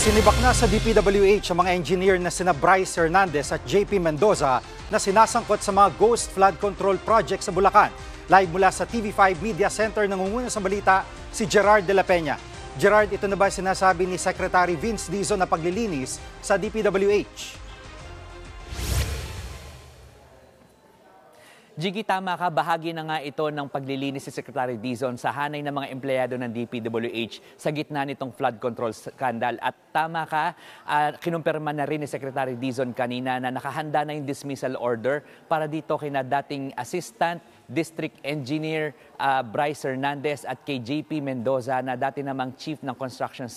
Isinibak na sa DPWH ang mga engineer na sina Bryce Hernandez at JP Mendoza na sinasangkot sa mga ghost flood control project sa Bulacan. Live mula sa TV5 Media Center, nangunguna sa balita si Gerard de la Peña. Gerard, ito na ba sinasabi ni Secretary Vince Dizon na paglilinis sa DPWH? Jiggy, tama ka. Bahagi na nga ito ng paglilinis si Secretary Dizon sa hanay ng mga empleyado ng DPWH sa gitna nitong flood control scandal. At tama ka, kinumpirma na rin ni Secretary Dizon kanina na nakahanda na yung dismissal order para dito kina dating Assistant District Engineer Bryce Hernandez at kay JP Mendoza na dati namang Chief ng Construction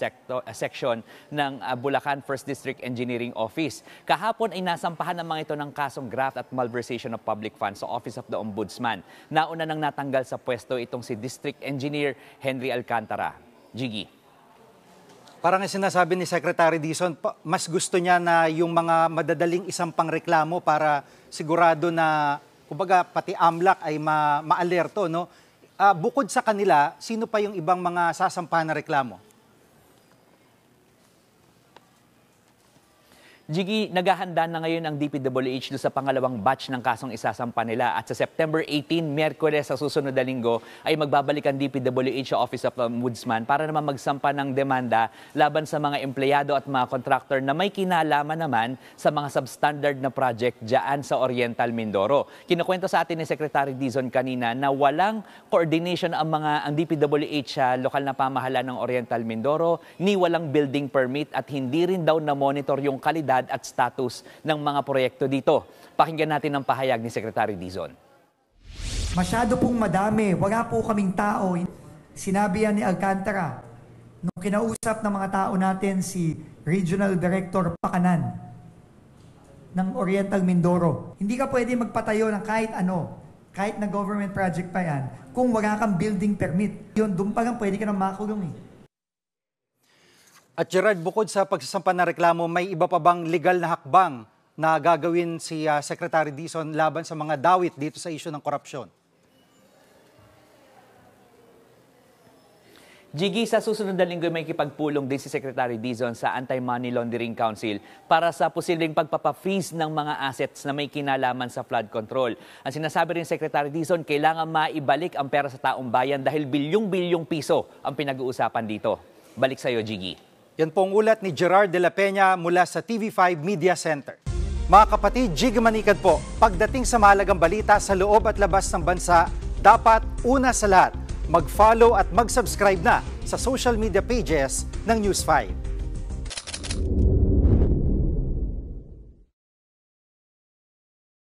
Section ng Bulacan 1st District Engineering Office. Kahapon ay nasampahan naman ito ng kasong graft at malversation of public funds sa Office of the Ombudsman. Nauna nang natanggal sa pwesto itong si District Engineer Henry Alcantara. Jiggy. Parang sinasabi ni Secretary Dizon, mas gusto niya na yung mga madadaling isampang reklamo para sigurado na kumbaga pati AMLAC ay ma-alerto, no? Bukod sa kanila, sino pa yung ibang mga sasampahan na reklamo? Jiggy, naghahanda na ngayon ang DPWH doon sa pangalawang batch ng kasong isasampa nila. At sa September 18, Miyerkules sa susunod na linggo, ay magbabalik ang DPWH sa Office of the Ombudsman para naman magsampa ng demanda laban sa mga empleyado at mga contractor na may kinalaman naman sa mga substandard na project dyan sa Oriental Mindoro. Kinukwento sa atin ni Secretary Dizon kanina na walang coordination ang DPWH sa lokal na pamahalaan ng Oriental Mindoro, ni walang building permit at hindi rin daw na-monitor yung kalidad at status ng mga proyekto dito. Pakinggan natin ang pahayag ni Secretary Dizon. Masyado pong madami. Wala po kaming tao. Sinabi yan ni Alcantara. Nung kinausap ng mga tao natin si Regional Director Pakanan ng Oriental Mindoro, hindi ka pwede magpatayo ng kahit ano, kahit na government project pa yan, kung wala kang building permit. Yun, doon pa lang pwede ka nang makulong eh. At Gerard, bukod sa pagsasampa na reklamo, may iba pa bang legal na hakbang na gagawin si Secretary Dizon laban sa mga dawit dito sa isyu ng korupsyon? Jiggy, sa susunod na linggo may kipagpulong din si Secretary Dizon sa Anti-Money Laundering Council para sa posibleng pagpapa-freeze ng mga assets na may kinalaman sa flood control. Ang sinasabi rin Secretary Dizon, kailangan maibalik ang pera sa taong bayan dahil bilyong-bilyong piso ang pinag-uusapan dito. Balik sa iyo, Jiggy. Yan po ang ulat ni Gerard de la Peña mula sa TV5 Media Center. Mga kapatid, Jig Manikad po, pagdating sa mahalagang balita sa loob at labas ng bansa, dapat una sa lahat, mag-follow at mag-subscribe na sa social media pages ng News 5.